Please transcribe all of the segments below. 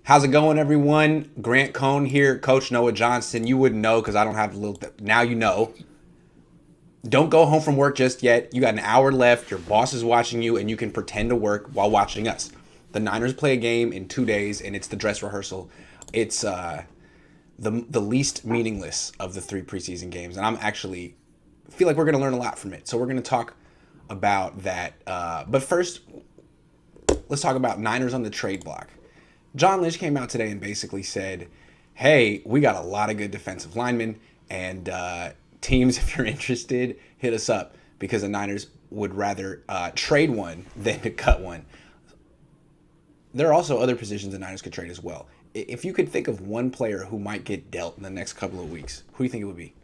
How's it going, everyone? Grant Cohn here, Coach Noah Johnston. You wouldn't know because I don't have a little. Now you know. Don't go home from work just yet. You got an hour left. Your boss is watching you, and you can pretend to work while watching us. The Niners play a game in 2 days, and it's the dress rehearsal. It's the least meaningless of the three preseason games, and I'm actually feel like we're going to learn a lot from it. So we're going to talk about that. But first, let's talk about Niners on the trade block. John Lynch came out today and basically said, "Hey, we got a lot of good defensive linemen, and teams, if you're interested, hit us up because the Niners would rather trade one than to cut one." There are also other positions the Niners could trade as well. If you could think of one player who might get dealt in the next couple of weeks, who do you think it would be?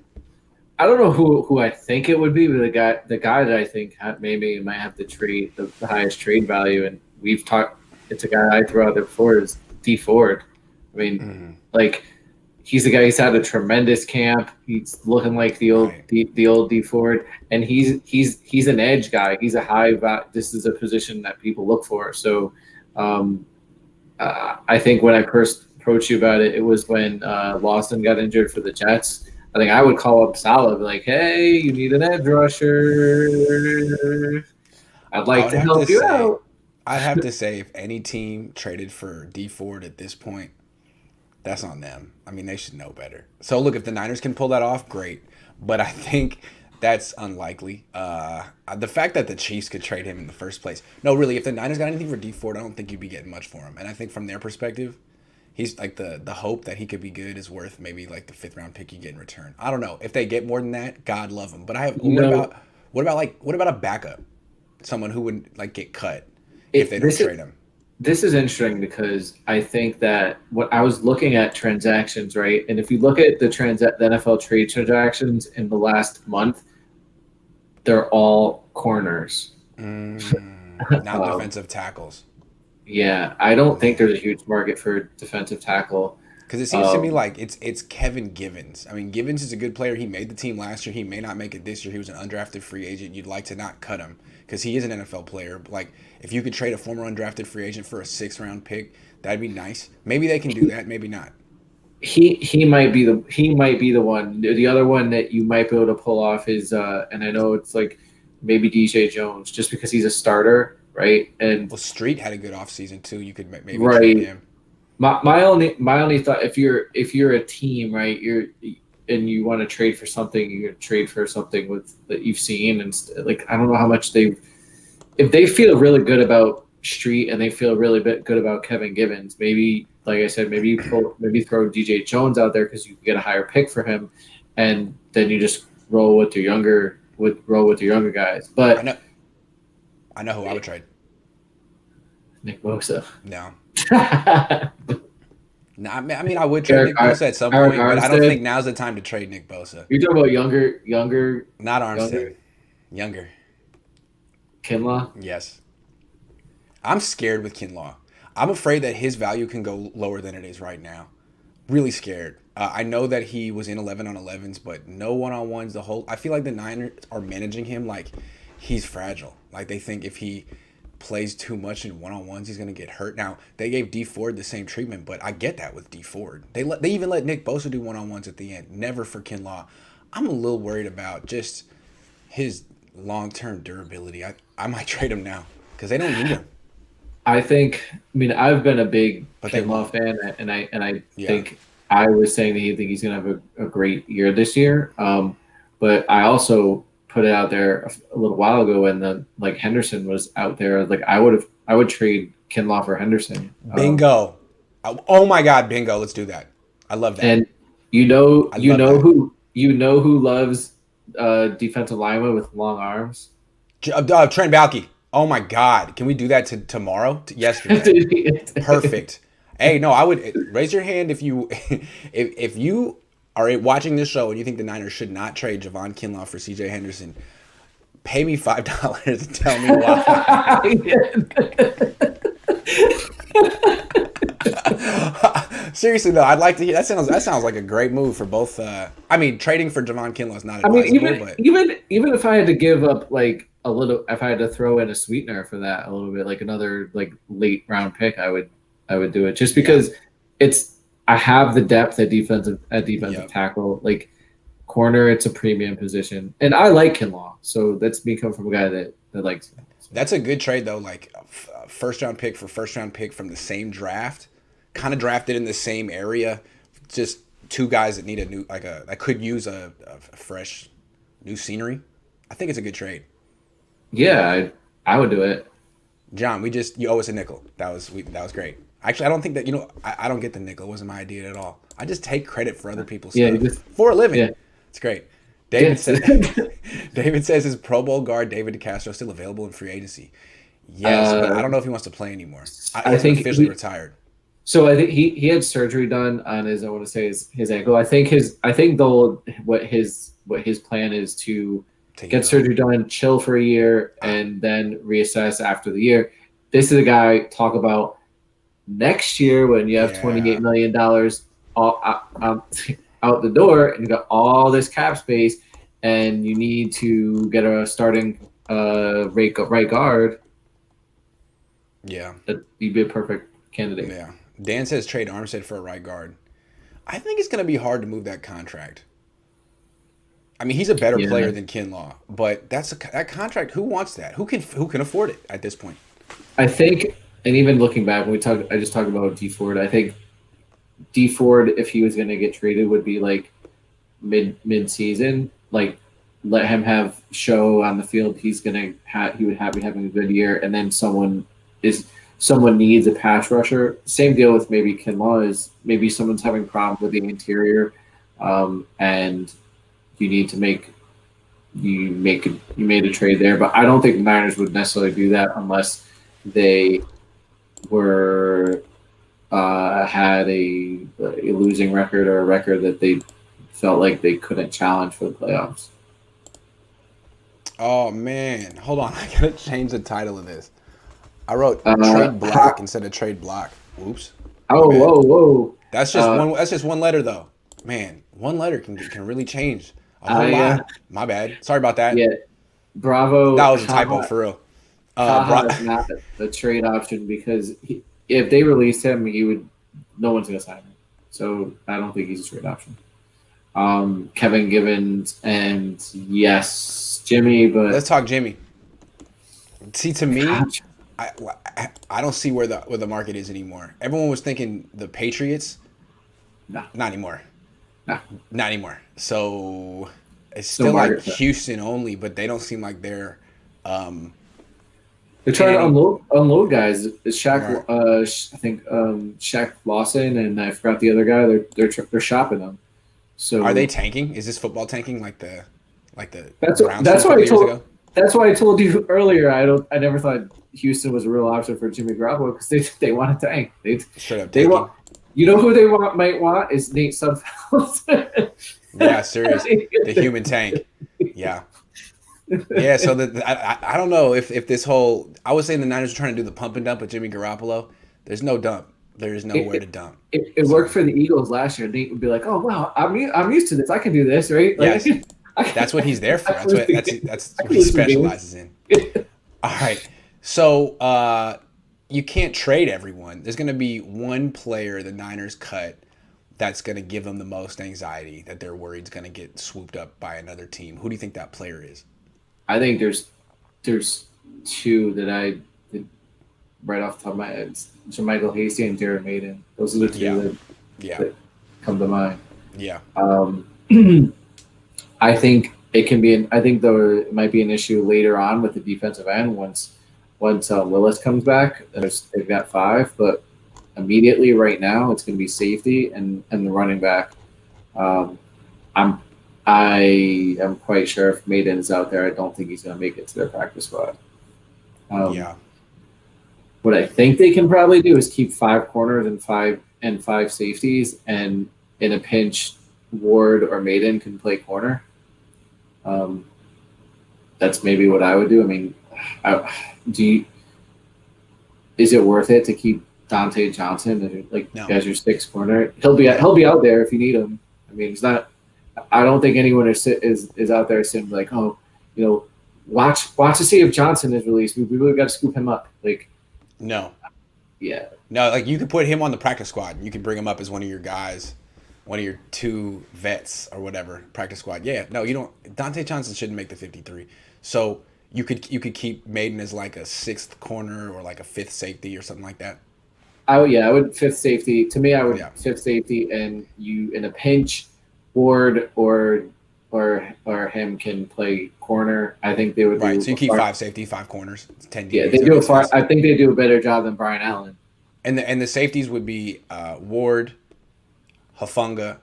I don't know who I think it would be, but the guy that I think maybe might have the highest trade value, and we've talked. It's a guy I threw out there before is D Ford. I mean, like he's the guy. He's had a tremendous camp. He's looking like Right. the old D Ford, and he's an edge guy. He's a This is a position that people look for. So, um, I think when I first approached you about it, it was when Lawson got injured for the Jets. I think I would call up Salah, be like, "Hey, you need an edge rusher. I'd I like would to have to help you say, out." I'd have to say, if any team traded for D Ford at this point, that's on them. I mean, they should know better. So look, if the Niners can pull that off, great. But I think that's unlikely. The fact that the Chiefs could trade him in the first place. No, really, if the Niners got anything for D Ford, I don't think you'd be getting much for him. And I think from their perspective, he's like the hope that he could be good is worth maybe like the fifth round pick you get in return. I don't know if they get more than that. God love him. But I have You know, what about a backup, someone who would like get cut if they it don't this is trade him. this is interesting because I think that what I was looking at transactions, right? And if you look at the NFL trade transactions in the last month, they're all corners. Not Um, defensive tackles. yeah, I don't think Man. there's a huge market for defensive tackle. Because it seems to me Um, like it's Kevin Givens. I mean, Givens is a good player. He made the team last year. He may not make it this year. He was an undrafted free agent. You'd like to not cut him because he is an NFL player. Like, if you could trade a former undrafted free agent for a sixth round pick, that'd be nice. Maybe they can do that. Maybe not. he might be the one. The other one that you might be able to pull off is and I know it's like maybe DJ Jones just because he's a starter, right? And Well, Street had a good offseason too. You could maybe trade right. him. My only thought if you're a team, right, and you want to trade for something, you're gonna trade for something with that you've seen like I don't know how much they if they feel really good about Street and they feel really good about Kevin Givens, maybe like I said, maybe throw DJ Jones out there because you can get a higher pick for him, and then you just roll with your younger guys. I But know. I know who I would trade. Nick Bosa, No. No, I mean, I would trade Eric Nick Bosa at some Eric point, but I don't Armstead. think now's the time to trade Nick Bosa. You're talking about Not Armstead. younger Younger. Kinlaw. Yes. I'm scared with Kinlaw. I'm afraid that his value can go lower than it is right now. Really scared. I know that he was in 11 on 11s, but no one on ones. The whole. I feel like the Niners are managing him like he's fragile. Like they think if he plays too much in one on ones, he's gonna get hurt. Now they gave D Ford the same treatment, but I get that with D Ford. They even let Nick Bosa do one on ones at the end. Never for Kinlaw. I'm a little worried about just his long term durability. I might trade him now because they don't need him, I mean, I've been a big but they Kinlaw won't. fan, and I Yeah. think I was saying that think he's going to have a great year this year. But I also put it out there a little while ago when the like Henderson was out there. Like I would trade Kinlaw for Henderson. Bingo. Oh my God, bingo. Let's do that. I love that. And you know, I love that. who loves defensive lineman with long arms. Trent Baalke. Oh my God. Can we do that to tomorrow? Yesterday. Perfect. Hey, no, I would raise your hand if you if you are watching this show and you think the Niners should not trade Javon Kinlaw for CJ Henderson. Pay me $5 and tell me why. Seriously though, I'd like to hear that sounds like a great move for both. I mean, trading for Javon Kinlaw is not I mean, advisable, but even if I had to give up like a little, if I had to throw in a sweetener for that a little bit, like another like late round pick, I would do it just yeah, because I have the depth at defensive Yep. tackle. Like corner, it's a premium position, and I like Kinlaw, so that's me coming from a guy that likes him. So, That's a good trade though. Like first round pick for first round pick from the same draft, kind of drafted in the same area. Just two guys that need a new like a that could use a fresh new scenery. I think it's a good trade. yeah, I would do it. John, you owe us a nickel. That was great. Actually, I don't think that I don't get the nickel. It wasn't my idea at all. I just take credit for other people's Yeah, stuff for a living. yeah. It's great. Yeah. David says David says is Pro Bowl guard David DeCastro still available in free agency? Yes, but I don't know if he wants to play anymore. I He's think officially retired. so. I think he had surgery done on his, I want to say his ankle. I think though what his plan is to get surgery done, chill for a year, and then reassess after the year. This is a guy talk about next year when you have $28 million out the door and you got all this cap space and you need to get a starting right guard. Yeah, That you'd be a perfect candidate. Yeah. Dan says trade Armstead for a right guard. I think it's going to be hard to move that contract. I mean, he's a better player than Kinlaw, but that contract. Who wants that? Who can afford it at this point? I think, and even looking back, I just talked about D Ford. I think D Ford, if he was going to get traded, would be like mid season. Like, let him have show on the field. He would be having a good year, and then someone needs a pass rusher. Same deal with maybe Kinlaw is maybe someone's having problems with the interior, and you need to you made a trade there. But I don't think the Niners would necessarily do that unless they were had a losing record or a record that they felt like they couldn't challenge for the playoffs. Oh man, hold on! I gotta change the title of this. I wrote trade block instead of trade block. Oops. Oh, whoa! That's just one. That's just one letter though. Man, one letter can really change a whole lot. My bad. Sorry about that. Yeah, Bravo. That was a typo for real. Is not the trade option because if they released him, no one's gonna sign him. So I don't think he's a trade option. Kevin Givens and yes, Jimmy, but let's talk Jimmy. See, to me, I don't see where the market is anymore. Everyone was thinking the Patriots. No. Not anymore. No. Not anymore. So it's still like Houston only, but they don't seem like they're trying to unload guys. It's Shaq. I think Shaq Lawson and I forgot the other guy. They're shopping them. So are they tanking? Is this football tanking like the that's why I told you earlier. I never thought Houston was a real option for Jimmy Garoppolo because they want to tank. They want. You know who they might want is Nate Sudfeld. Yeah, serious. The human tank. Yeah. Yeah, so I don't know if this whole – I was saying the Niners are trying to do the pump and dump with Jimmy Garoppolo. There's no dump. There is nowhere to dump. It worked for the Eagles last year. Nate would be like, "Oh wow, I'm used to this. I can do this, right?" Like, yes. That's what he's there for. That's what he specializes in. All right. So you can't trade everyone. There's going to be one player the Niners cut that's going to give them the most anxiety that they're worried is going to get swooped up by another team. Who do you think that player is? I think there's two that right off the top of my head. Jermichael Hasty and Jared Maiden. Those are the two that come to mind. Yeah. I think it can be. I think there might be an issue later on with the defensive end once Willis comes back. They've got 5, but immediately right now it's going to be safety and the running back. I am quite sure if Maiden is out there, I don't think he's going to make it to their practice squad. What I think they can probably do is keep 5 corners and 5 safeties, and in a pinch, Ward or Maiden can play corner. That's maybe what I would do. I mean, is it worth it to keep Dante Johnston as your 6th corner? He'll be out there if you need him. I mean, it's not. I don't think anyone is out there sitting like, oh, watch to see if Johnson is released. We really got to scoop him up. Like, no. Yeah, No, like you could put him on the practice squad. And you could bring him up as one of your guys, one of your two vets or whatever practice squad. Yeah, no, you don't. Dante Johnson shouldn't make the 53. So you could keep Maiden as like a sixth corner or like a fifth safety or something like that. I would fifth safety. To me, I would Yeah, fifth safety, and you in a pinch, Ward or him can play corner. I think they would right. do So you a keep far. five safety, five corners, 10 Yeah, DBs. they That do a makes far. sense. I think they do a better job than Brian Allen. And the safeties would be Ward, Hufunga.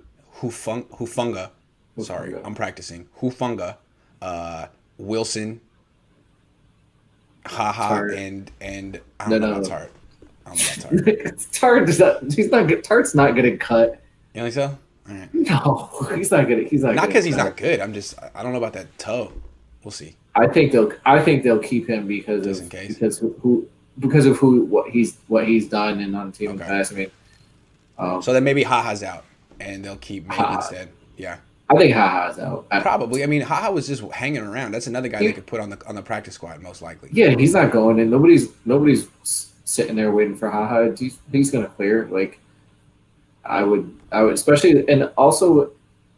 Sorry, I'm practicing. Hufunga, uh, Wilson, Haha, Tart. and I No, don't know about no. Tart. I don't know about Tart. Tart is not. He's not good. Tart's not going to cut. You think so? All right. No, he's not good. He's not Not going because to he's not cut. good. I don't know about that toe. We'll see. I think they'll keep him Just in case. because of who what he's done and on the team in the Okay. past. I mean, So then maybe Haha's out, and they'll keep Maiden Ha, instead. Yeah, I think Haha's out. probably. I mean, Haha was just hanging around. That's another guy they He- could put on the practice squad, most likely. yeah, he's not going, and nobody's sitting there waiting for Haha. He's going to clear. Like I would especially, and also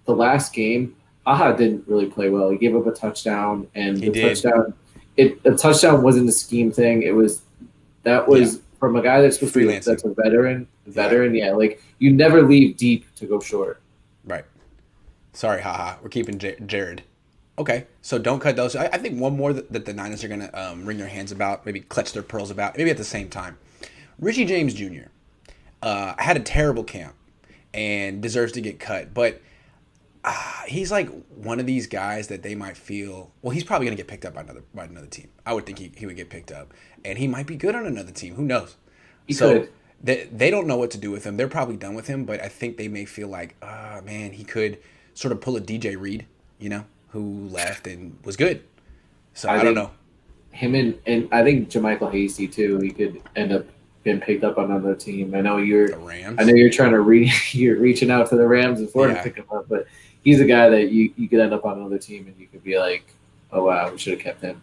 the last game, Haha didn't really play well. He gave up a touchdown, and He the did. touchdown. The touchdown wasn't a scheme thing. It was that was from a guy that's supposed to be Freelancing. that's a veteran. Yeah, like you never leave deep to go short. Right. Sorry, Haha. We're keeping Jared. Okay, so don't cut those. I think one more that the Niners are going to wring their hands about, maybe clutch their pearls about, maybe at the same time. Richie James Jr. Had a terrible camp and deserves to get cut, but he's like one of these guys that they might feel. Well, he's probably going to get picked up by another team. I would think he would get picked up, and he might be good on another team. Who knows? He So could. they don't know what to do with him. They're probably done with him, but I think they may feel like, man, he could sort of pull a DJ Reed, who left and was good. So I don't know. Him and I think Jermichael Hasty too. He could end up being picked up on another team. The Rams. I know you're trying to you're reaching out to the Rams and Florida to pick him up, but he's a guy that you could end up on another team and you could be like, oh wow, we should have kept him.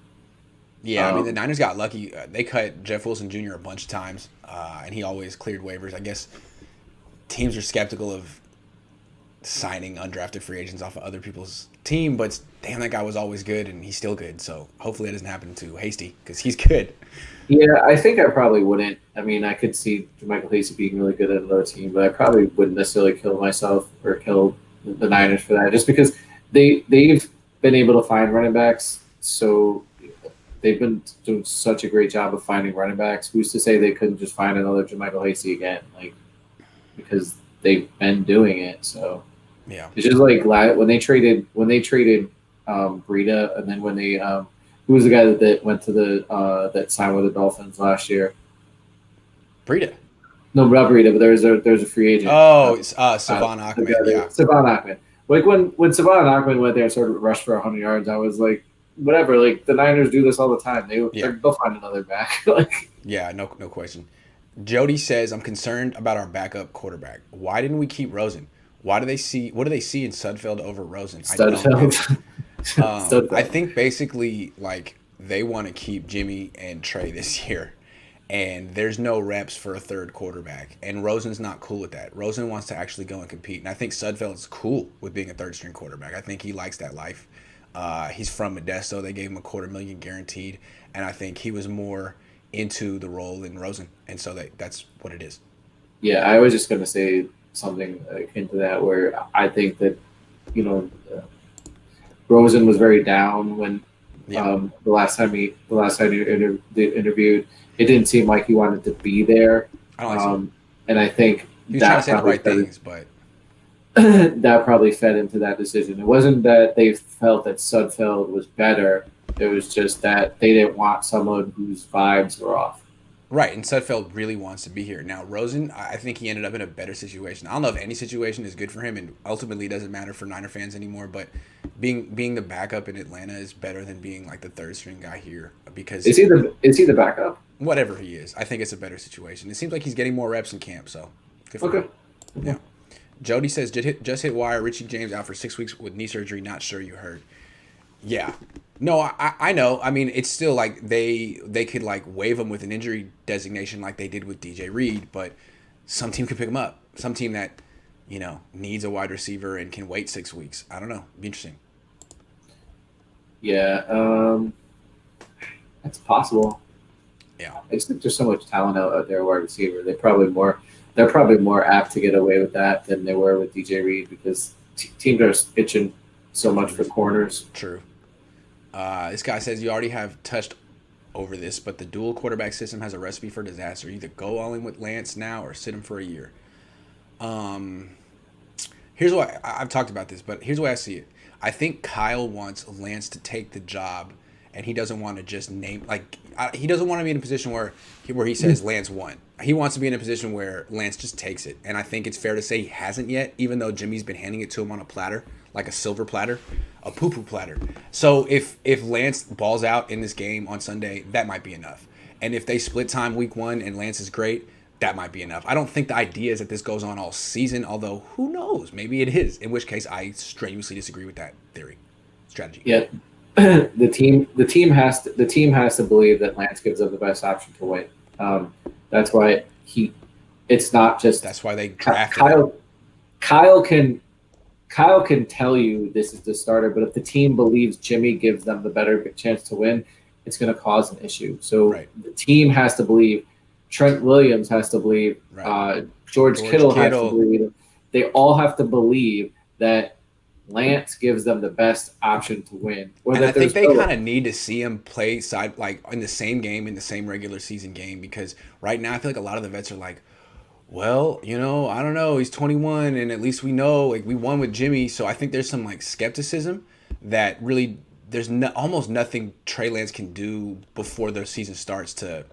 Yeah, I mean the Niners got lucky. They cut Jeff Wilson Jr. a bunch of times, and he always cleared waivers. I guess teams are skeptical of signing undrafted free agents off of other people's team, but damn, that guy was always good, and he's still good. So hopefully it doesn't happen to Hasty because he's good. Yeah, I think I probably wouldn't. I mean, I could see Michael Hasty being really good at another team, but I probably wouldn't necessarily kill myself or kill the Niners for that, just because they've been able to find running backs. So they've been doing such a great job of finding running backs. Who's to say they couldn't just find another Jermichael Hasty again? Like because they've been doing it. So Yeah, it's just like when they traded Breida, and then when they who was the guy that went to the that signed with the Dolphins last year? Breida. No, not Breida, but there's a free agent. Oh, it's Savon Ahmed. Yeah, Savon Ahmed. Like when Savon Ahmed went there and started to rush for 100 yards, I was like, whatever. Like the Niners do this all the time. They'll find another back. Like yeah, no question. Jody says, I'm concerned about our backup quarterback. Why didn't we keep Rosen? What do they see in Sudfeld over Rosen? Studfeld. I think basically like they want to keep Jimmy and Trey this year, and there's no reps for a third quarterback, and Rosen's not cool with that. Rosen wants to actually go and compete, and I think Sudfeld's cool with being a third string quarterback. I think he likes that life. He's from Modesto. They gave him $250,000 guaranteed, and I think he was more into the role than Rosen, and so that's what it is. Yeah, I was just gonna say something akin to that, where I think that Rosen was very down when the last time he interviewed. It didn't seem like he wanted to be there. I don't like so. And I think He was trying to say the right things, but that probably fed into that decision. It wasn't that they felt that Sudfeld was better. It was just that they didn't want someone whose vibes were off. right, and Sudfeld really wants to be here. Now, Rosen, I think he ended up in a better situation. I don't know if any situation is good for him, and ultimately it doesn't matter for Niner fans anymore, but being the backup in Atlanta is better than being like the third string guy here because Is he the backup? whatever he is, I think it's a better situation. It seems like he's getting more reps in camp, so good for him. Yeah. Jody says, just hit wire. Richie James out for 6 weeks with knee surgery. Not sure you heard. Yeah. No, I know. I mean, it's still like they could like waive him with an injury designation like they did with DJ Reed, but some team could pick him up. Some team that, needs a wide receiver and can wait 6 weeks. I don't know. Be interesting. Yeah, that's possible. Yeah. I just think there's so much talent out there, wide receiver. They're probably more apt to get away with that than they were with DJ Reed because teams are itching so much for corners. True. This guy says you already have touched over this, but the dual quarterback system has a recipe for disaster. Either go all in with Lance now or sit him for a year. Here's why I've talked about this, but here's why I see it. I think Kyle wants Lance to take the job, and he doesn't want to just name he doesn't want to be in a position where he says Lance won. He wants to be in a position where Lance just takes it, and I think it's fair to say he hasn't yet, even though Jimmy's been handing it to him on a platter, like a silver platter, a poo-poo platter. So if Lance balls out in this game on Sunday, that might be enough. And if they split time week 1 and Lance is great, that might be enough. I don't think the idea is that this goes on all season, although who knows? Maybe it is, in which case I strenuously disagree with that strategy. Yeah. the team has to believe that Lance gives them the best option to win. That's why it's not just that's why they drafted Kyle can tell you this is the starter, but if the team believes Jimmy gives them the better chance to win, it's going to cause an issue. So the team has to believe. Trent Williams has to believe. Right. George Kittle has to believe. They all have to believe that Lance gives them the best option to win. And I think they kind of need to see him play in the same game, in the same regular season game, because right now I feel like a lot of the vets are like, well, I don't know. He's 21, and at least we know we won with Jimmy. So I think there's some skepticism that really there's almost nothing Trey Lance can do before the season starts to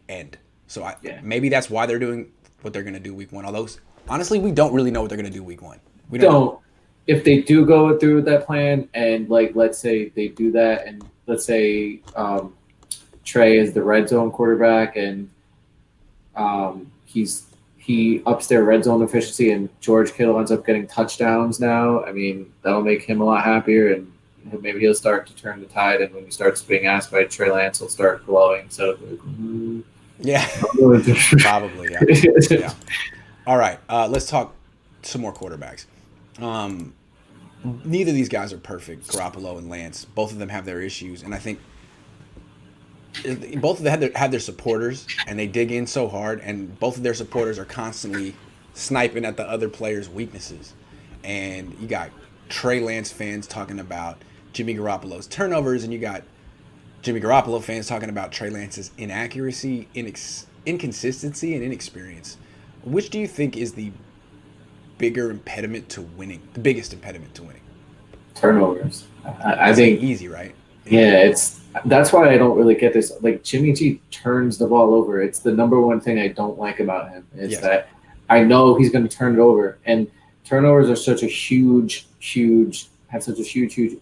end. So maybe that's why they're doing what they're going to do week 1. Although honestly, we don't really know what they're going to do week 1. We don't. If they do go through with that plan, and let's say they do that, and let's say Trey is the red zone quarterback, and he ups their red zone efficiency, and George Kittle ends up getting touchdowns now. I mean, that'll make him a lot happier, and maybe he'll start to turn the tide. And when he starts being asked by Trey Lance, he'll start glowing. So, yeah, probably, yeah. All right, let's talk some more quarterbacks. Neither of these guys are perfect, Garoppolo and Lance. Both of them have their issues, and I think both of them have their supporters, and they dig in so hard, and both of their supporters are constantly sniping at the other players' weaknesses. And you got Trey Lance fans talking about Jimmy Garoppolo's turnovers, and you got Jimmy Garoppolo fans talking about Trey Lance's inaccuracy, inconsistency, and inexperience. Which do you think is the biggest impediment to winning? Turnovers. I think easy, right? Yeah, that's why I don't really get this. Jimmy G turns the ball over. It's the number one thing I don't like about him is that I know he's going to turn it over, and turnovers are such a huge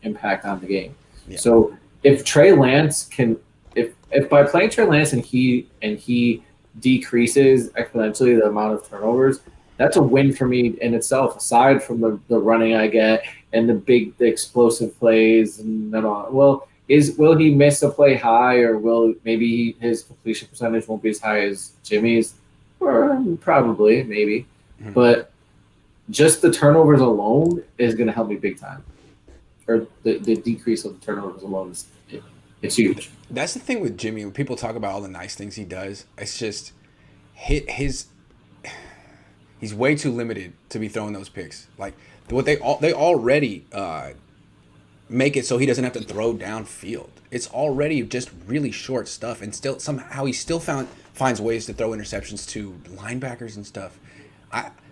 impact on the game. Yeah. So if Trey Lance if by playing Trey Lance and he decreases exponentially the amount of turnovers, that's a win for me in itself. Aside from the running I get and the explosive plays and all. Well, will he miss a play high, or will maybe his completion percentage won't be as high as Jimmy's? Or probably, maybe. Mm-hmm. But just the turnovers alone is going to help me big time. Or the decrease of the turnovers alone it's huge. That's the thing with Jimmy. When people talk about all the nice things he does, it's just he's way too limited to be throwing those picks. What they already make it so he doesn't have to throw downfield. It's already just really short stuff, and still somehow he still finds ways to throw interceptions to linebackers and stuff.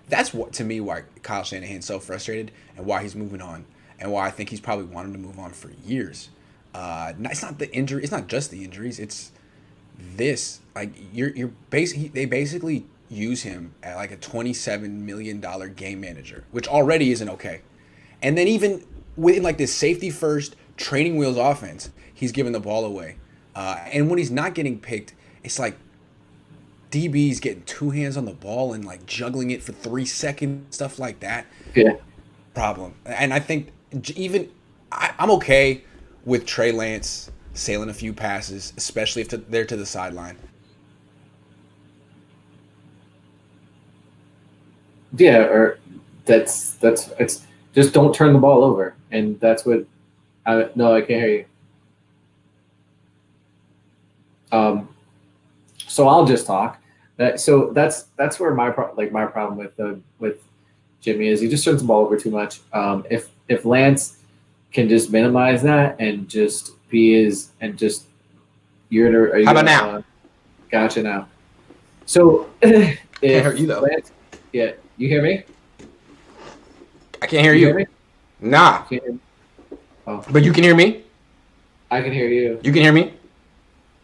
That's what to me why Kyle Shanahan's so frustrated and why he's moving on, and why I think he's probably wanted to move on for years. It's not the injury. It's not just the injuries. It's this. They basically use him at a $27 million game manager, which already isn't okay. And then even within this safety first training wheels offense, he's giving the ball away. And when he's not getting picked, it's DB's getting two hands on the ball and juggling it for 3 seconds, stuff like that. Yeah. Problem. And I think even I'm okay with Trey Lance sailing a few passes, especially if they're to the sideline. Yeah, or that's it's just don't turn the ball over, and that's what. No, I can't hear you. So I'll just talk. That's where my problem with Jimmy is he just turns the ball over too much. If Lance can just minimize that and just be his and just are you How about gonna, now? gotcha now. So Can't hear if you though. Lance, yeah, you hear me? I can't hear You hear you. me? Nah, Can't hear me? Oh, but you can hear me. I can hear you. You can hear me,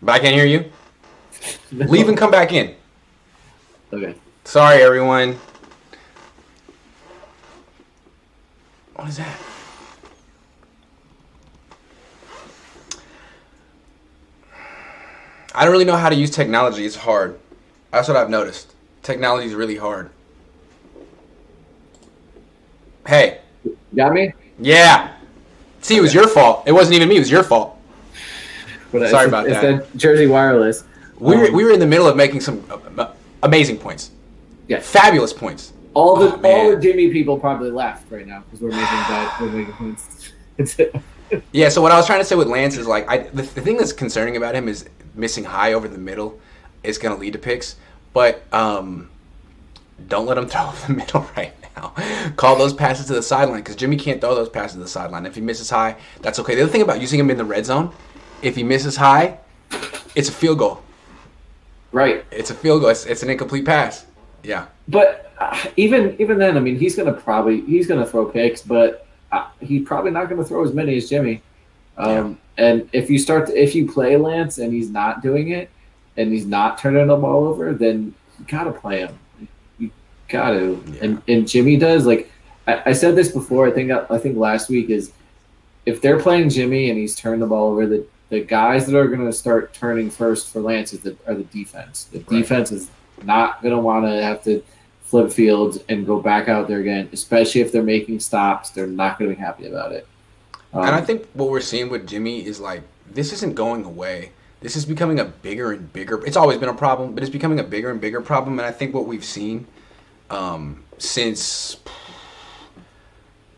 but I can't hear you. Leave and No. come back in. Okay. Sorry, everyone. What is that? I don't really know how to use technology. It's hard. That's what I've noticed. Technology is really hard. Hey, Got me? yeah. See, it was Okay. your fault. It wasn't even me. It was your fault. But Sorry about it's that. that Jersey Wireless. We were in the middle of making some amazing points, Yeah. fabulous points. All Oh the man. Jimmy people probably left right now because we're making points. Yeah. So what I was trying to say with Lance is like the thing that's concerning about him is missing high over the middle is going to lead to picks, but don't let him throw over the middle right now. Call those passes to the sideline because Jimmy can't throw those passes to the sideline. If he misses high, that's okay. The other thing about using him in the red zone, if he misses high, it's a field goal. Right. It's a field goal. It's an incomplete pass. Yeah. But even then, I mean, he's gonna throw picks, but he's probably not gonna throw as many as Jimmy. Yeah. And if you play Lance and he's not doing it, and he's not turning the ball over, then you gotta play him. You gotta. Yeah. And Jimmy does. Like I said this before. I think last week is if they're playing Jimmy and he's turned the ball over, the guys that are going to start turning first for Lance are the defense. The defense is not going to want to have to flip fields and go back out there again, especially if they're making stops. They're not going to be happy about it. And I think what we're seeing with Jimmy is like this isn't going away. This is becoming a bigger and bigger. It's always been a problem, but it's becoming a bigger and bigger problem. And I think what we've seen since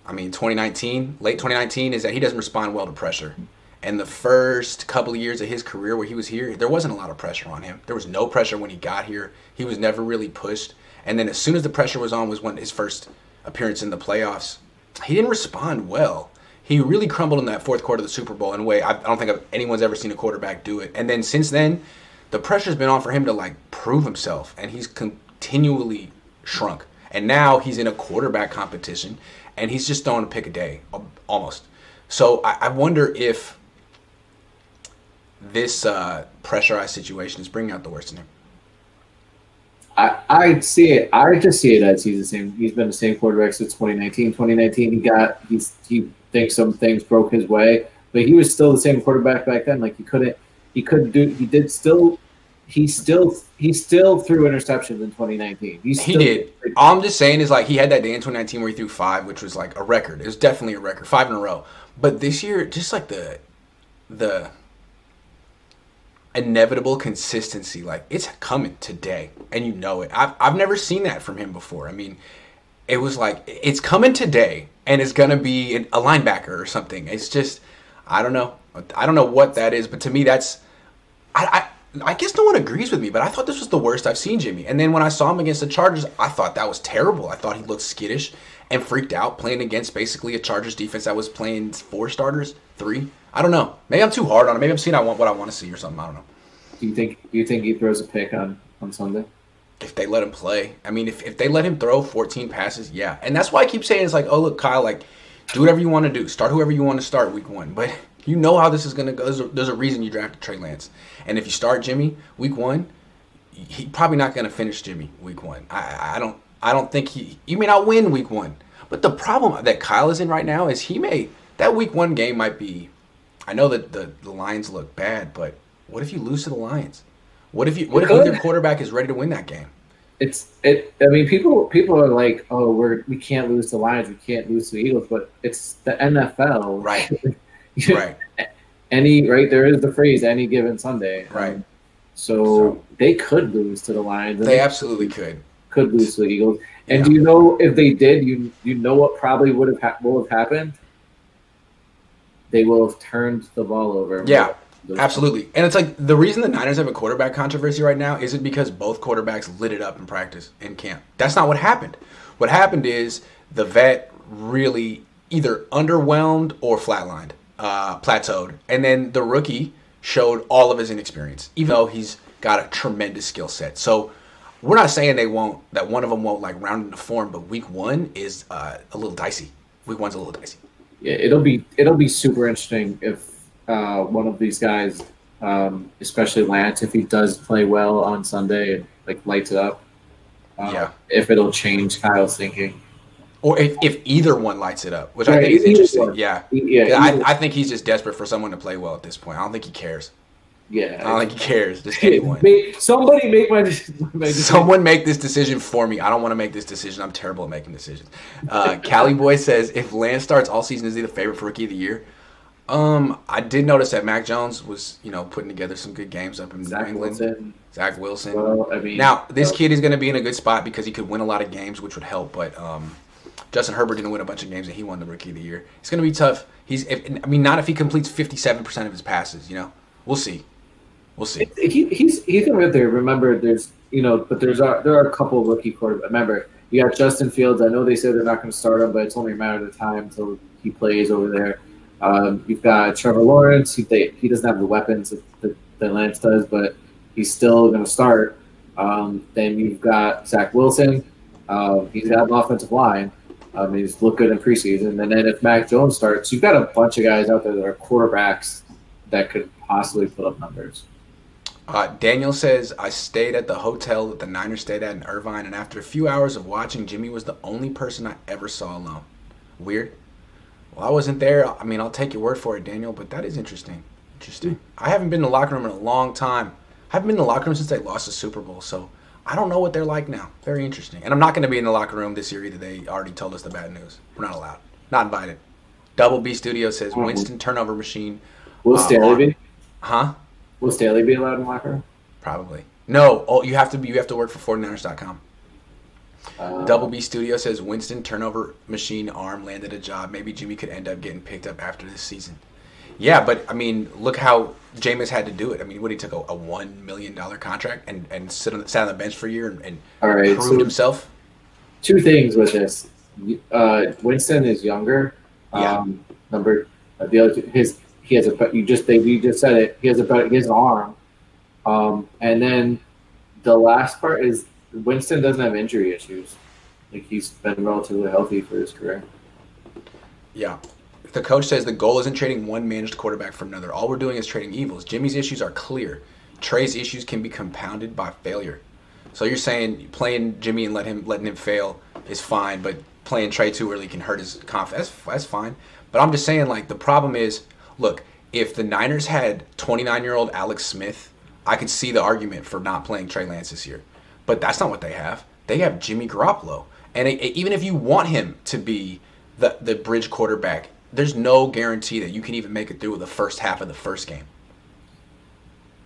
2019, late 2019, is that he doesn't respond well to pressure. And the first couple of years of his career where he was here, there wasn't a lot of pressure on him. There was no pressure when he got here. He was never really pushed. And then as soon as the pressure was on was when his first appearance in the playoffs. He didn't respond well. He really crumbled in that fourth quarter of the Super Bowl in a way I don't think anyone's ever seen a quarterback do it. And then since then, the pressure's been on for him to like prove himself, and he's continually shrunk. And now he's in a quarterback competition, and he's just throwing a pick a day, almost. So I wonder if this pressurized situation is bringing out the worst in him. I see it. I just see it as he's the same. He's been the same quarterback since 2019. 2019, he thinks some things broke his way, but he was still the same quarterback back then. Like he still threw interceptions in 2019. He did. All I'm just saying is like he had that day in 2019 where he threw 5, which was like a record. It was definitely a record, 5 in a row. But this year, just like the inevitable consistency, like it's coming today, and you know it. I've never seen that from him before. I mean, it was like it's coming today, and it's gonna be a linebacker or something. It's just I don't know. I don't know what that is, but to me, that's I guess no one agrees with me, but I thought this was the worst I've seen Jimmy. And then when I saw him against the Chargers, I thought that was terrible. I thought he looked skittish and freaked out playing against basically a Chargers defense that was playing 4 starters, 3. I don't know. Maybe I'm too hard on it. Maybe I'm seeing what I want to see or something. I don't know. Do you think he throws a pick on Sunday? If they let him play. I mean, if they let him throw 14 passes, yeah. And that's why I keep saying it's like, oh, look, Kyle, like, do whatever you want to do. Start whoever you want to start week 1. But you know how this is going to go. There's a reason you drafted Trey Lance. And if you start Jimmy week 1, he's probably not going to finish Jimmy week 1. I don't think you may not win week 1. But the problem that Kyle is in right now is that week 1 game might be, I know that the Lions look bad, but what if you lose to the Lions? What if either quarterback is ready to win that game? I mean, people are like, oh, we can't lose to the Lions, we can't lose to the Eagles, but it's the NFL. Right. Right. Right, there is the phrase any given Sunday. Right. So they could lose to the Lions. And They absolutely could lose to the Eagles. And Yeah. do you know if they did? You know what probably will have happened? They will have turned the ball over. Yeah. Absolutely. And it's like the reason the Niners have a quarterback controversy right now isn't because both quarterbacks lit it up in practice in camp. That's not what happened. What happened is the vet really either underwhelmed or flatlined, plateaued. And then the rookie showed all of his inexperience, even though he's got a tremendous skill set. So we're not saying that one of them won't like round into form, but week one is a little dicey. Week one's a little dicey. Yeah, it'll be super interesting if one of these guys, especially Lance, if he does play well on Sunday and like lights it up, if it'll change Kyle's thinking. Or if either one lights it up, which I think is interesting. Yeah. I think he's just desperate for someone to play well at this point. I don't think he cares. Yeah. I don't think he cares. Just anyone. Somebody make my decision. Someone make this decision for me. I don't want to make this decision. I'm terrible at making decisions. Cali Boy says, if Lance starts all season, is he the favorite for Rookie of the Year? I did notice that Mac Jones was, putting together some good games up in New England. Zach Wilson. Well, I mean, now, this kid is going to be in a good spot because he could win a lot of games, which would help. But Justin Herbert didn't win a bunch of games, and he won the Rookie of the Year. It's going to be tough. Not if he completes 57% of his passes. We'll see. We'll see. He's going to get there. Remember, but there are a couple of rookie quarterbacks. Remember, you got Justin Fields. I know they said they're not going to start him, but it's only a matter of time until he plays over there. You've got Trevor Lawrence. He doesn't have the weapons that Lance does, but he's still going to start. Then you've got Zach Wilson. He's got an offensive line. He's looked good in preseason. And then if Mac Jones starts, you've got a bunch of guys out there that are quarterbacks that could possibly put up numbers. Daniel says, I stayed at the hotel that the Niners stayed at in Irvine, and after a few hours of watching, Jimmy was the only person I ever saw alone. Weird. Well, I wasn't there. I'll take your word for it, Daniel, but that is interesting. I haven't been in the locker room in a long time. I haven't been in the locker room since they lost the Super Bowl, so I don't know what they're like now. Very interesting. And I'm not going to be in the locker room this year either. They already told us the bad news. We're not allowed. Not invited. Double B Studio says, Winston turnover machine. Will Staley be? Huh? Will Staley be allowed in the locker room? Probably. No. Oh, you have to work for 49ers.com. Double B Studio says Winston turnover machine arm landed a job. Maybe Jimmy could end up getting picked up after this season. Yeah, but look how Jameis had to do it. He took a $1 million contract and sat on the bench for a year and proved himself. Two things with this. Winston is younger. Yeah. The other he has you just said it. He has an arm. And then the last part is Winston doesn't have injury issues. He's been relatively healthy for his career. Yeah. The coach says the goal isn't trading one managed quarterback for another. All we're doing is trading evils. Jimmy's issues are clear. Trey's issues can be compounded by failure. So you're saying playing Jimmy and letting him fail is fine, but playing Trey too early can hurt his confidence. That's fine. But I'm just saying, the problem is, look, if the Niners had 29-year-old Alex Smith, I could see the argument for not playing Trey Lance this year. But that's not what they have. They have Jimmy Garoppolo. And even if you want him to be the bridge quarterback, there's no guarantee that you can even make it through the first half of the first game.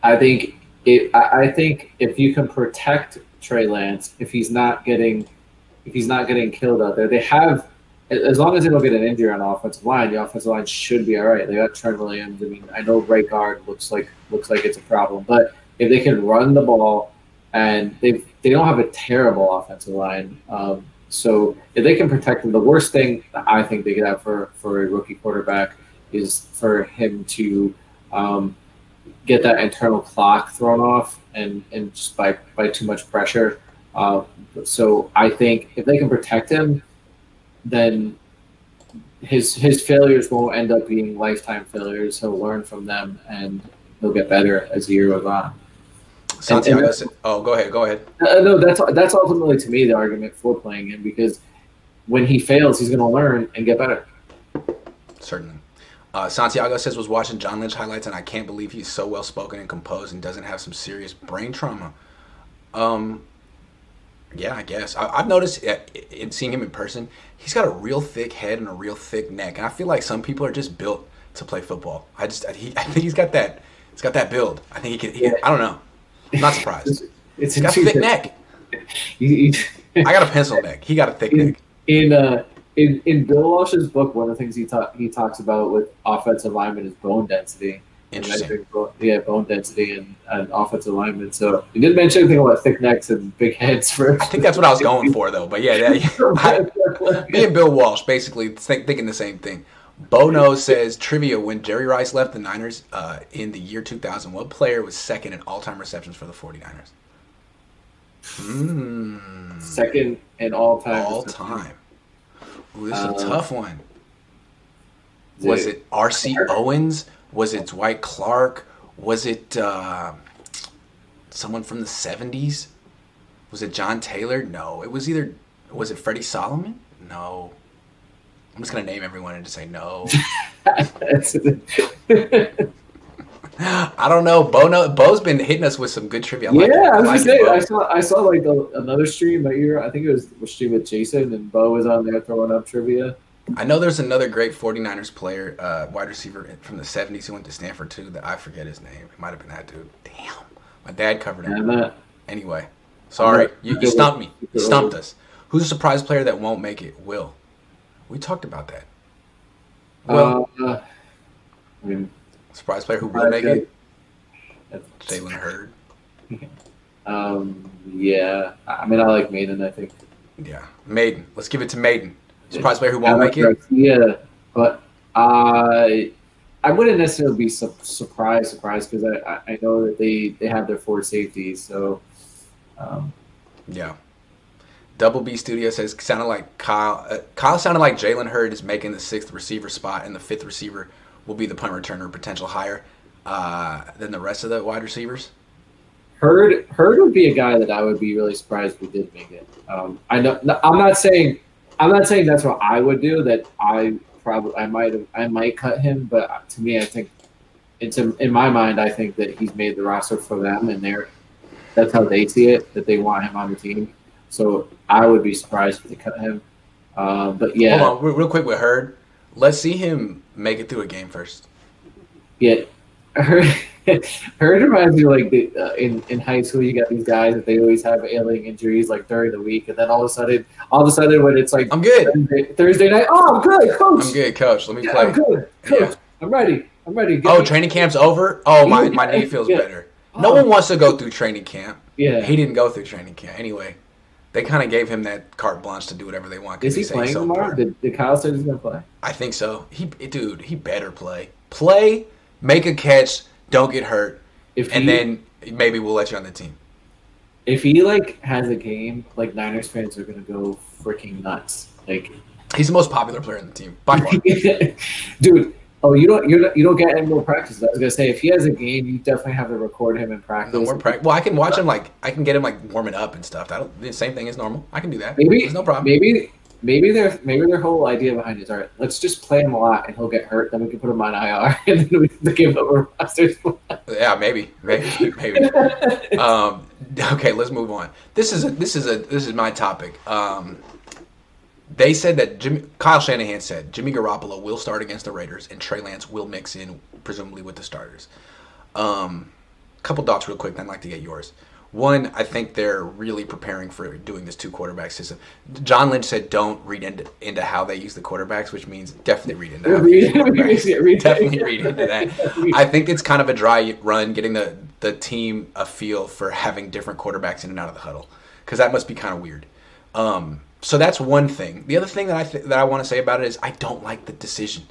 I think if you can protect Trey Lance, if he's not getting killed out there, they have, as long as they don't get an injury on the offensive line, the offensive line should be all right. They got Trent Williams. I know right guard looks like it's a problem, but if they can run the ball, and they don't have a terrible offensive line. So if they can protect him, the worst thing that I think they could have for a rookie quarterback is for him to get that internal clock thrown off and just by too much pressure. So I think if they can protect him, then his failures won't end up being lifetime failures. He'll learn from them and he'll get better as the year goes on. Santiago said, go ahead. No, that's ultimately to me the argument for playing him, because when he fails, he's going to learn and get better. Certainly. Santiago says, was watching John Lynch highlights, and I can't believe he's so well spoken and composed and doesn't have some serious brain trauma. Yeah, I guess. I've noticed in seeing him in person, he's got a real thick head and a real thick neck, and I feel like some people are just built to play football. I think he's got that. He's got that build. I think he can. Yeah. I don't know. I'm not surprised. It's He's got a thick interesting. neck. He- I got a pencil neck. He got a thick in neck. in in Bill Walsh's book, one of the things he talks about with offensive linemen is bone density. And Interesting. measuring bone density and offensive linemen. So he didn't mention anything about thick necks and big heads for. I think that's what I was going for, though. But yeah, me and Bill Walsh basically thinking the same thing. Bono says trivia: when Jerry Rice left the Niners in the year 2000, what player was second in all-time receptions for the 49ers? Second in all time. All time. Ooh, this is a tough one. Was it R.C. Owens? Was it Dwight Clark? Was it someone from the 70s? Was it John Taylor? No. Was it Freddie Solomon? No. I'm just going to name everyone and just say no. I don't know. Bo's been hitting us with some good trivia. I was gonna say, I saw like another stream that year. I think it was a stream with Jason and Bo was on there throwing up trivia. I know there's another great 49ers player, wide receiver from the 70s who went to Stanford too. That I forget his name. It might have been that dude. Damn. My dad covered him. Anyway. Sorry. You stumped me. You stumped us. Who's a surprise player that won't make it? Will. We talked about that. Will. Surprise player who will make it? Jalen Hurd. Yeah. I mean, I like Maiden, I think. Yeah. Maiden. Let's give it to Maiden. Surprise player who won't make it? Yeah, but I wouldn't necessarily be surprised because I know that they have their four safeties. So, yeah. Double B Studio says sounded like Kyle. Kyle sounded like Jalen Hurd is making the sixth receiver spot, and the fifth receiver will be the punt returner, potential higher than the rest of the wide receivers. Hurd would be a guy that I would be really surprised if he did make it. I know. I'm not saying that's what I would do. That I might cut him, but to me, I think in my mind, I think that he's made the roster for them, and that's how they see it. That they want him on the team. So I would be surprised if they cut him. But yeah, hold on, real quick with Hurd. Let's see him make it through a game first. Yeah, Hurd reminds me like in high school, you got these guys that they always have ailing injuries like during the week, and then all of a sudden when it's like I'm good Thursday night, oh I'm good, coach. I'm good, coach. Let me play. I'm good, coach. Yeah. I'm ready. Training camp's over. Oh my knee feels better. No one wants to go through training camp. Yeah, he didn't go through training camp anyway. They kind of gave him that carte blanche to do whatever they want. Is he playing tomorrow? Did Kyle say he's gonna play? I think so. He better play. Play, make a catch, don't get hurt, then maybe we'll let you on the team. If he has a game, Niners fans are gonna go freaking nuts. He's the most popular player in the team by far. Dude. Oh, you don't get any more practice. I was gonna say if he has a game, you definitely have to record him in practice. No more practice. Well, I can watch him I can get him warming up and stuff. The same thing as normal. I can do that. There's no problem. Maybe their whole idea behind it is, all right, let's just play him a lot and he'll get hurt. Then we can put him on IR and then we can give him a roster spot. Yeah, maybe. Okay, let's move on. This is my topic. They said that Kyle Shanahan said Jimmy Garoppolo will start against the Raiders and Trey Lance will mix in presumably with the starters. Couple thoughts real quick, then I'd like to get yours. One, I think they're really preparing for doing this 2-quarterback system. John Lynch said don't read into how they use the quarterbacks, which means definitely read into how they use the quarterbacks. Definitely read into that. I think it's kind of a dry run getting the team a feel for having different quarterbacks in and out of the huddle, because that must be kind of weird. So that's one thing. The other thing that I want to say about it is I don't like the decision.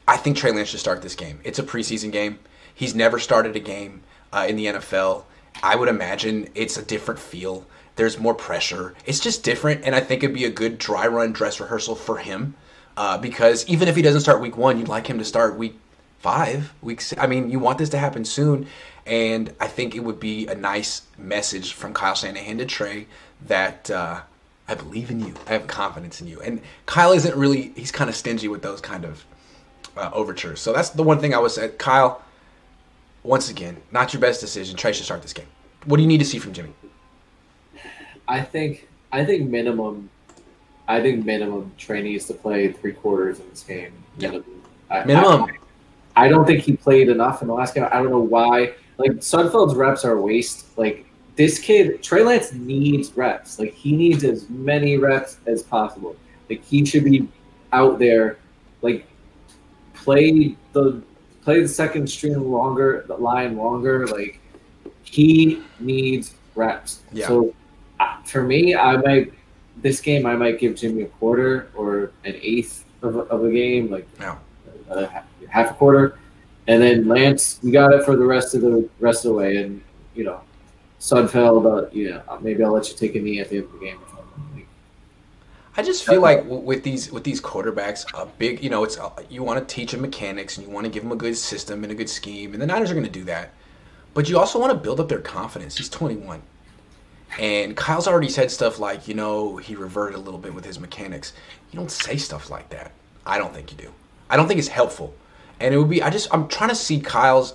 I think Trey Lance should start this game. It's a preseason game. He's never started a game in the NFL. I would imagine it's a different feel. There's more pressure. It's just different, and I think it'd be a good dry run dress rehearsal for him because even if he doesn't start week 1, you'd like him to start week 5, week 6. I mean, you want this to happen soon, and I think it would be a nice message from Kyle Shanahan to Trey that I believe in you. I have confidence in you. And Kyle isn't really, he's kind of stingy with those kind of overtures. So that's the one thing I would say. Kyle, once again, not your best decision. Trey should start this game. What do you need to see from Jimmy? I think minimum. I think minimum Trey needs to play 3 quarters in this game. Yeah. Minimum. I Minimum. I don't think he played enough in the last game. I don't know why. Like Sudfeld's reps are waste. Like this kid, Trey Lance needs reps. Like he needs as many reps as possible. Like he should be out there, like play the play the second string longer, the line longer. Like he needs reps. Yeah. So for me, I might this game I might give Jimmy a quarter or an eighth of a game, like Yeah. half a quarter, and then Lance, you got it for the rest of the way, and Sudfeld, maybe I'll let you take a knee at the end of the game. Or something. Like, I just feel like with these quarterbacks, a big it's you want to teach them mechanics and you want to give them a good system and a good scheme, and the Niners are going to do that. But you also want to build up their confidence. He's 21. And Kyle's already said stuff like, he reverted a little bit with his mechanics. You don't say stuff like that. I don't think you do. I don't think it's helpful. And it would be, I'm trying to see Kyle's,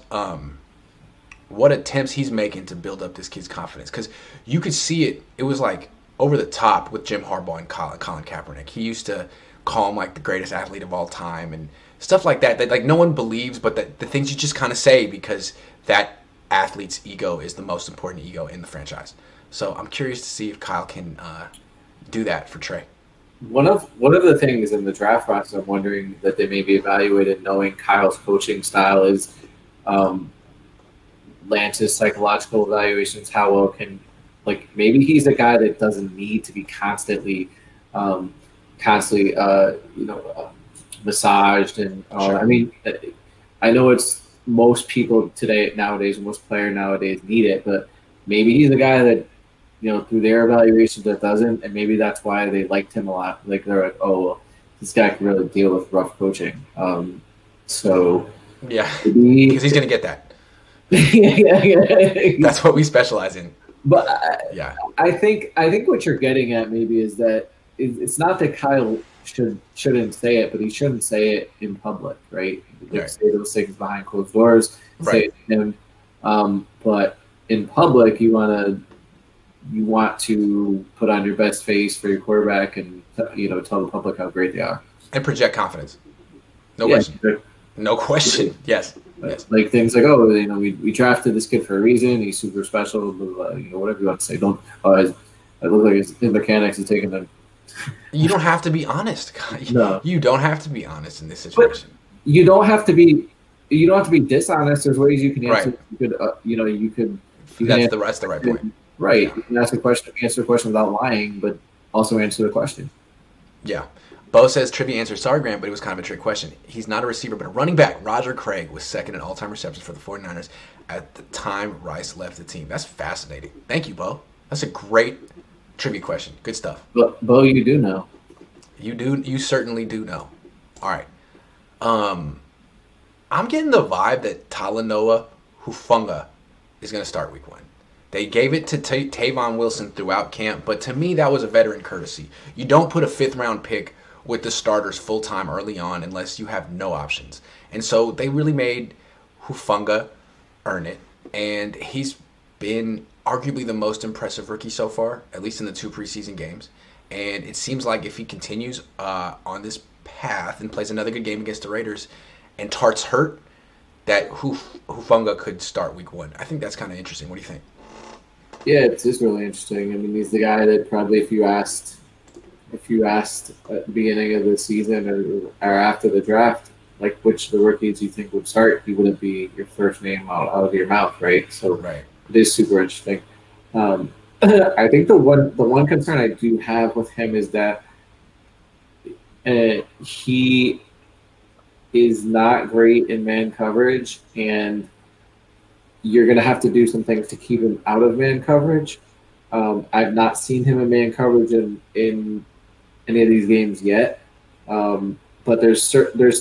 what attempts he's making to build up this kid's confidence. Because you could see it, it was like over the top with Jim Harbaugh and Colin Kaepernick. He used to call him like the greatest athlete of all time and stuff like that like no one believes, but the things you just kind of say because that athlete's ego is the most important ego in the franchise. So I'm curious to see if Kyle can do that for Trey. one of the things in the draft process I'm wondering that they may be evaluated, knowing Kyle's coaching style, is Lance's psychological evaluations. How well can, like, maybe he's a guy that doesn't need to be constantly massaged and Sure. I mean, I know it's most people nowadays, most player nowadays need it, but maybe he's a guy that through their evaluations that doesn't, and maybe that's why they liked him a lot. Like they're like, oh, well, this guy can really deal with rough coaching. So Yeah, maybe, because he's going to get that. yeah. That's what we specialize in. But Yeah. I think what you're getting at maybe is that it's not that Kyle shouldn't say it, but he shouldn't say it in public, right? Right. Say those things behind closed doors. Right. Say it to him, but in public, you want to put on your best face for your quarterback and tell the public how great they are And project confidence. No question. No question. Yes. Yes. Like things like, oh, we drafted this kid for a reason. He's super special. Blah, blah, whatever you want to say. Don't. It looks like his mechanics is taking them. You don't have to be honest. No. You don't have to be honest in this situation. But you don't have to be. You don't have to be dishonest. There's ways you can answer. Right. You could. That's the right point. Right. Yeah. You can answer a question without lying, but also answer the question. Yeah. Bo says, trivia answer, sorry, Grant, but it was kind of a trick question. He's not a receiver, but a running back. Roger Craig was second in all-time receptions for the 49ers at the time Rice left the team. That's fascinating. Thank you, Bo. That's a great trivia question. Good stuff. But Bo, you do know. You certainly do know. All right. I'm getting the vibe that Talanoa Hufanga is going to start week 1. They gave it to Tavon Wilson throughout camp, but to me that was a veteran courtesy. You don't put a 5th-round pick with the starters full-time early on unless you have no options. And so they really made Hufanga earn it, and he's been arguably the most impressive rookie so far, at least in the 2 preseason games. And it seems like if he continues on this path and plays another good game against the Raiders and Tart's hurt, that Hufanga could start week 1. I think that's kind of interesting. What do you think? Yeah, it's just really interesting. I mean, he's the guy that probably if you asked at the beginning of the season or after the draft, like which of the rookies you think would start, he wouldn't be your first name out of your mouth, right? So Right. It is super interesting. I think the one concern I do have with him is that he is not great in man coverage, and you're going to have to do some things to keep him out of man coverage. I've not seen him in man coverage in any of these games yet, but there's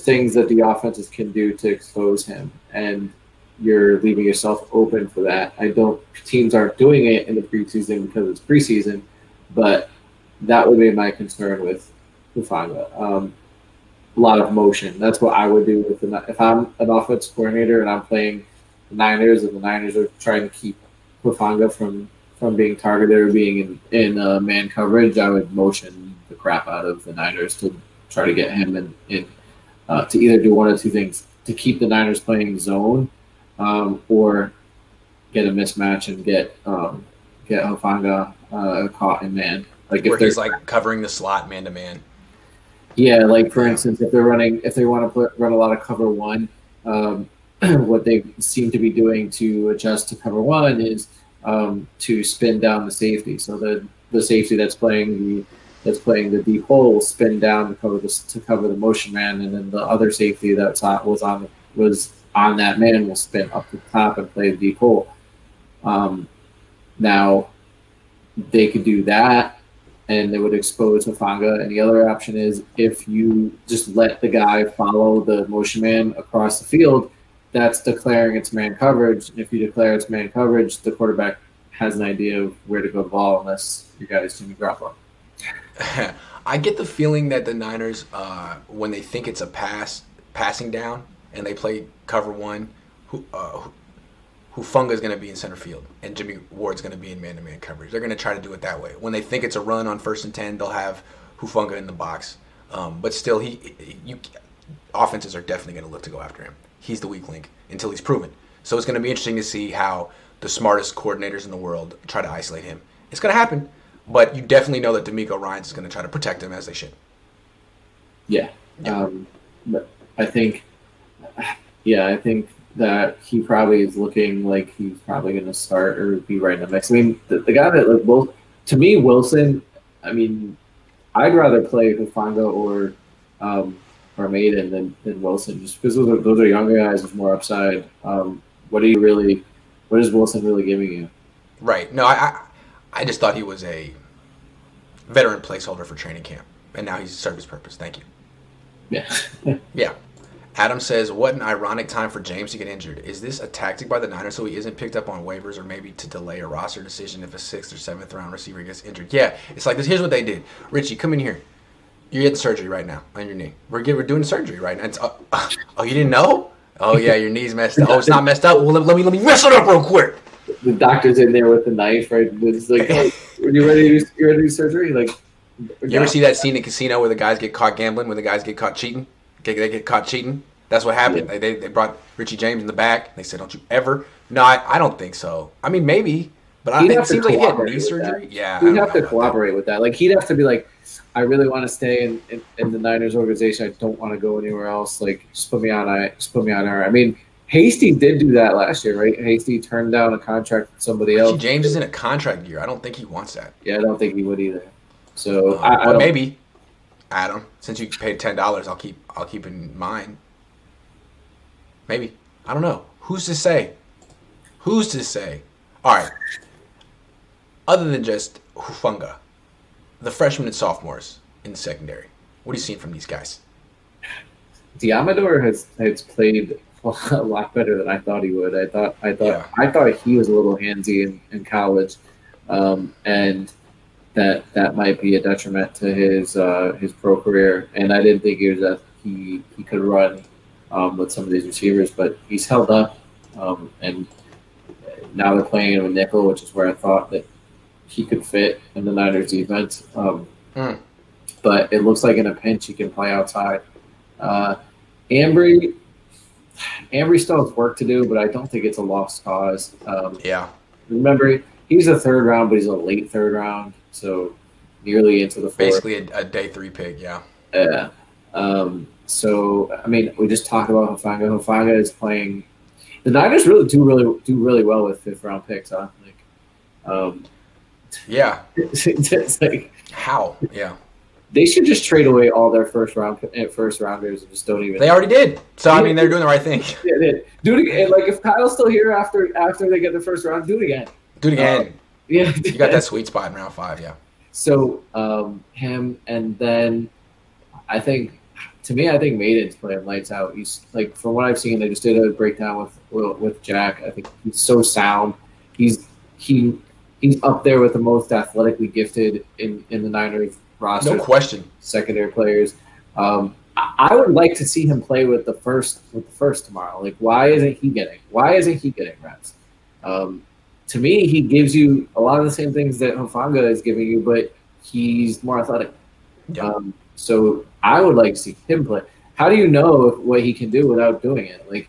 things that the offenses can do to expose him, and you're leaving yourself open for that. Teams aren't doing it in the preseason because it's preseason, but that would be my concern with Hufanga. A lot of motion. That's what I would do if I'm an offense coordinator and I'm playing the Niners, and the Niners are trying to keep Hufanga from from being targeted or being in man coverage, I would motion the crap out of the Niners to try to get him in to either do one of two things: to keep the Niners playing zone, or get a mismatch and get Hufanga caught in man. Like where if they're he's like covering the slot man to man. yeah, like for instance, if they want to run a lot of cover one, what they seem to be doing to adjust to cover one is to spin down the safety. So the safety that's playing the deep hole will spin down to cover the motion man, and then the other safety that was on that man will spin up the top and play the deep hole. Now they could do that, and they would expose Hufanga. And the other option is if you just let the guy follow the motion man across the field, that's declaring it's man coverage. And if you declare it's man coverage, the quarterback has an idea of where to go the ball unless your guy's Jimmy Garoppolo. I get the feeling that the Niners, when they think it's a passing down, and they play cover one, Hufanga is going to be in center field, and Jimmy Ward's going to be in man-to-man coverage. They're going to try to do it that way. When they think it's a run on 1st and 10, they'll have Hufanga in the box. But still, offenses are definitely going to look to go after him. He's the weak link until he's proven. So it's going to be interesting to see how the smartest coordinators in the world try to isolate him. It's going to happen, but you definitely know that D'Amico Ryans is going to try to protect him as they should. Yeah. But I think that he probably is looking like he's probably going to start or be right in the mix. I mean, the guy that both to me, Wilson. I mean, I'd rather play Hufanga or Maiden than Wilson, just because those are younger guys with more upside. What is Wilson really giving you? Right. No, I just thought he was a veteran placeholder for training camp, and now he's served his purpose. Thank you. Yeah. Yeah. Adam says, what an ironic time for James to get injured. Is this a tactic by the Niners so he isn't picked up on waivers, or maybe to delay a roster decision if a 6th or 7th round receiver gets injured? Yeah, it's like this. Here's what they did. Richie, come in here. You're getting surgery right now on your knee. We're doing surgery right now. It's, oh, you didn't know? Oh, yeah, your knee's messed up. Oh, it's not messed up? Well, let me mess it up real quick. The doctor's in there with the knife, right? It's like, hey, are you ready to do surgery? Like, you ever see that scene in Casino where the guys get caught gambling, when the guys get caught cheating? They get caught cheating? That's what happened. Yeah. They brought Richie James in the back. They said, don't you ever? No, I don't think so. I mean, maybe. But it seems like he had knee surgery. Yeah, he'd have to cooperate with that. Like, he'd have to be like, I really want to stay in the Niners organization. I don't want to go anywhere else. Like, just put me on IR. I mean, Hasty did do that last year, right? Hasty turned down a contract with somebody else. James is in a contract year. I don't think he wants that. Yeah, I don't think he would either. So well, maybe, Adam, since you paid $10, I'll keep in mind. Maybe. I don't know. Who's to say? All right. Other than just Hufanga, the freshmen and sophomores in the secondary, what are you seeing from these guys? Diamador has played a lot better than I thought he would. I thought he was a little handsy in college, and that might be a detriment to his pro career. And I didn't think he could run with some of these receivers, but he's held up. And now they're playing him a nickel, which is where I thought that he could fit in the Niners defense. But it looks like in a pinch he can play outside. Ambry still has work to do, but I don't think it's a lost cause. Remember, he's a 3rd round, but he's a late 3rd round, so nearly into the 4th. Basically a day 3 pick, yeah. Yeah. So I mean, we just talked about Hufanga. Hufanga is playing. The Niners really do really well with 5th round picks, huh? Like, yeah. It's like, how? Yeah. They should just trade away all their first rounders and just don't even. They already did. So I mean, they're doing the right thing. Yeah, they did. Do it again. Like, if Kyle's still here after they get the first round, do it again. Do it again. Yeah. You got that sweet spot in round 5. Yeah. So him, and then I think Maiden's playing lights out. He's like, from what I've seen, they just did a breakdown with Jack. I think he's so sound. He's up there with the most athletically gifted in the Niners roster. No question. Secondary players. I would like to see him play with the first tomorrow. Like, why isn't he getting reps? To to me, he gives you a lot of the same things that Hufanga is giving you, but he's more athletic. Yeah. So I would like to see him play. How do you know what he can do without doing it? Like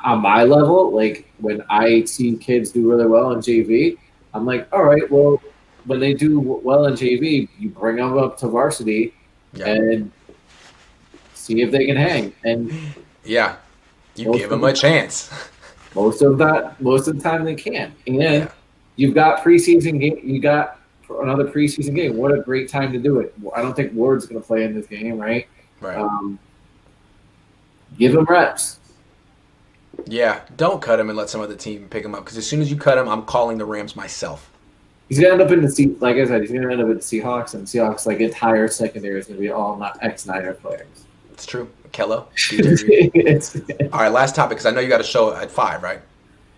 on my level, like when I see kids do really well in JV, I'm like, all right, well, when they do well in JV, you bring them up to varsity and see if they can hang. And yeah, you give them a chance. Most of the time they can. And you've got preseason game. You got another preseason game. What a great time to do it. I don't think Ward's going to play in this game, right? Right. Give him reps. Yeah, don't cut him and let some other team pick him up. Because as soon as you cut him, I'm calling the Rams myself. He's going to end up in the like I said, he's going to end up in the Seahawks, and Seahawks like entire secondary is going to be all not ex-Niner players. It's true. Kello. All right, last topic because I know you got a show at 5, right?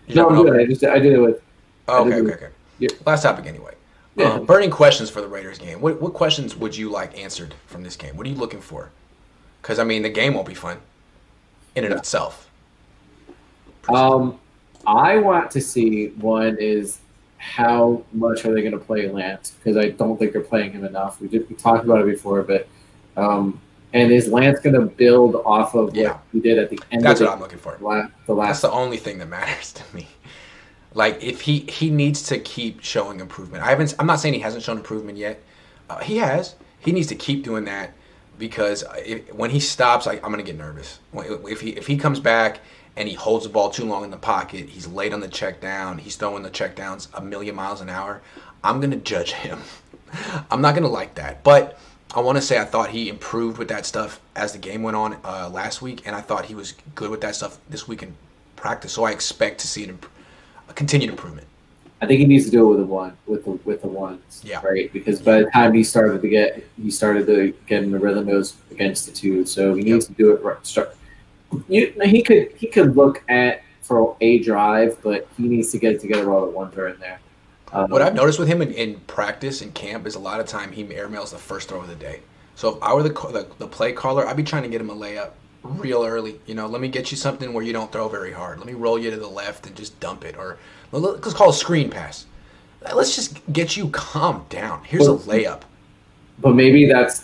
No, I'm good. I did it with. Okay. Yeah. Last topic anyway. Yeah. Burning questions for the Raiders game. What questions would you like answered from this game? What are you looking for? Because I mean, the game won't be fun in and of itself. I want to see one is how much are they going to play Lance, because I don't think they're playing him enough. We talked about it before, but and is Lance going to build off of what he did at the end? That's what I'm looking for. That's the only thing that matters to me. Like if he needs to keep showing improvement. I'm not saying he hasn't shown improvement yet. He has. He needs to keep doing that because when he stops, I'm going to get nervous. If he comes back and he holds the ball too long in the pocket, he's late on the check down, he's throwing the check downs a million miles an hour, I'm going to judge him. I'm not going to like that. But I want to say I thought he improved with that stuff as the game went on last week, and I thought he was good with that stuff this week in practice. So I expect to see a continued improvement. I think he needs to do it with the ones, right? Because by the time he started to get in the rhythm, it was against the two. So he needs to do it right. He could look at for a drive, but he needs to get together all the ones are in there. What I've noticed with him in practice and camp is a lot of time he airmails the first throw of the day. So if I were the play caller, I'd be trying to get him a layup real early. Let me get you something where you don't throw very hard. Let me roll you to the left and just dump it. Or let's call it a screen pass. Let's just get you calmed down. Here's a layup. But maybe that's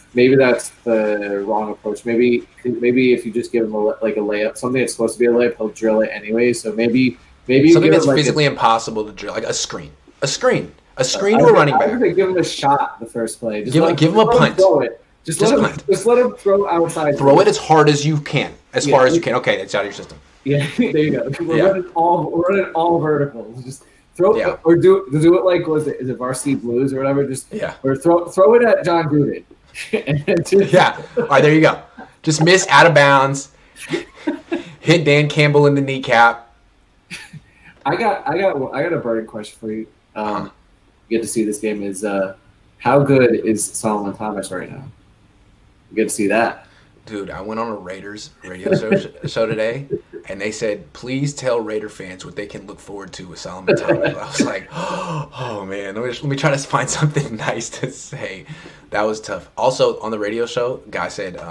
the wrong approach. Maybe if you just give him a layup, something that's supposed to be a layup, he'll drill it anyway. So maybe something that's physically impossible to drill, like a screen to a running back. I think give him a shot the first play. Give him a punt. Just let him throw outside. Throw it as hard as you can, far as you can. Okay, it's out of your system. Yeah, there you go. We're running all verticals. Just throw or do it like is it Varsity Blues or whatever? Or throw it at John Gruden. All right, there you go. Just miss out of bounds. Hit Dan Campbell in the kneecap. I got a burning question for you. You get to see this game is how good is Solomon Thomas right now? You get to see that. Dude, I went on a Raiders radio show today, and they said, please tell Raider fans what they can look forward to with Solomon Thomas. I was like, oh, man, let me try to find something nice to say. That was tough. Also, on the radio show, guy said,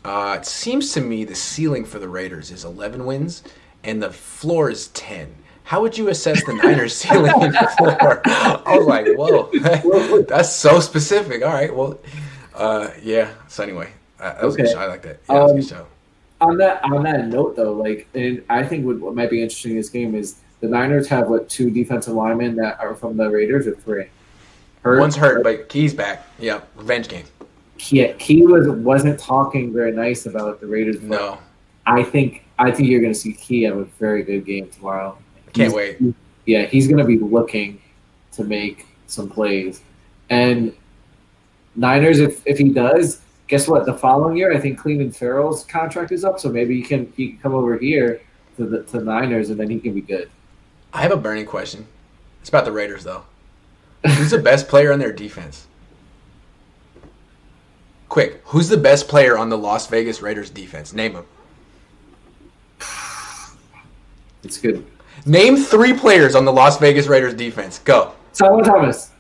it seems to me the ceiling for the Raiders is 11 wins, and the floor is 10. How would you assess the Niners' ceiling and floor? I was like, whoa, that's so specific. All right, well, So anyway, that was a good show. I like that. Yeah, that was a good show. On that note, though, and I think what might be interesting in this game is the Niners have two defensive linemen that are from the Raiders, or 3. One's hurt, but Key's back. Yeah, revenge game. Key wasn't talking very nice about the Raiders. No, I think you're going to see Key have a very good game tomorrow. Can't wait. Yeah, he's going to be looking to make some plays, and Niners, if he does, guess what? The following year, I think Cleveland Farrell's contract is up, so maybe he can come over here to the Niners, and then he can be good. I have a burning question. It's about the Raiders, though. Who's the best player on their defense? Quick, who's the best player on the Las Vegas Raiders defense? Name him. It's good. Name 3 players on the Las Vegas Raiders defense. Go. Solomon Thomas.